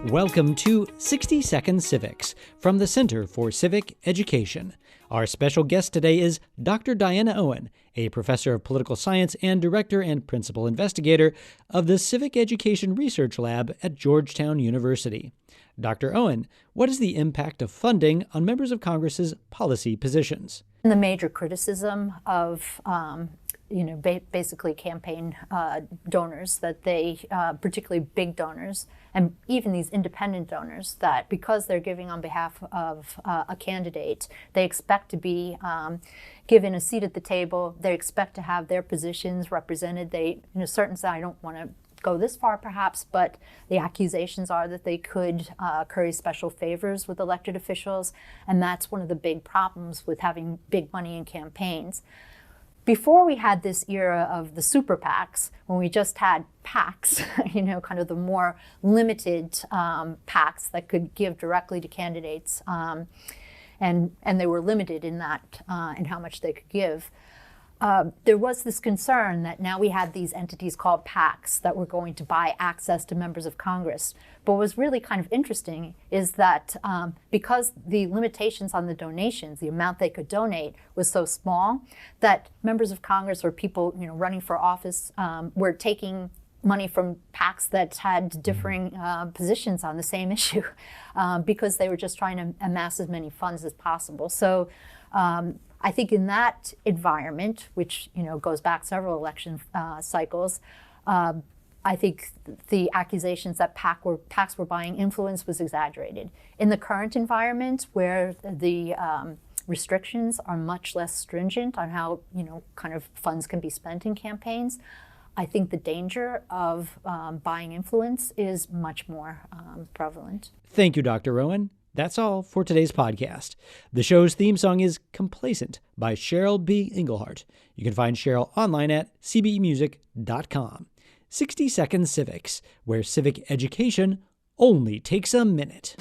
Welcome to 60 Second Civics from the Center for Civic Education. Our special guest today is Dr. Diana Owen, a professor of political science and director and principal investigator of the Civic Education Research Lab at Georgetown University. Dr. Owen, what is the impact of funding on members of Congress's policy positions? The major criticism of basically campaign donors, that they, particularly big donors, and even these independent donors, that because they're giving on behalf of a candidate, they expect to be given a seat at the table. They expect to have their positions represented. They, in a certain sense, I don't want to go this far perhaps, but the accusations are that they could curry special favors with elected officials, and that's one of the big problems with having big money in campaigns. Before we had this era of the super PACs, when we just had PACs, kind of the more limited PACs that could give directly to candidates, and they were limited in that in how much they could give. There was this concern that now we had these entities called PACs that were going to buy access to members of Congress. But what was really kind of interesting is that because the limitations on the donations, the amount they could donate was so small, that members of Congress or people running for office were taking money from PACs that had differing positions on the same issue because they were just trying to amass as many funds as possible. So I think in that environment, which goes back several election cycles, I think the accusations that PACs were buying influence was exaggerated. In the current environment, where the restrictions are much less stringent on how kind of funds can be spent in campaigns, I think the danger of buying influence is much more prevalent. Thank you, Dr. Owen. That's all for today's podcast. The show's theme song is Complacent by Cheryl B. Engelhardt. You can find Cheryl online at cbemusic.com. 60 Second Civics, where civic education only takes a minute.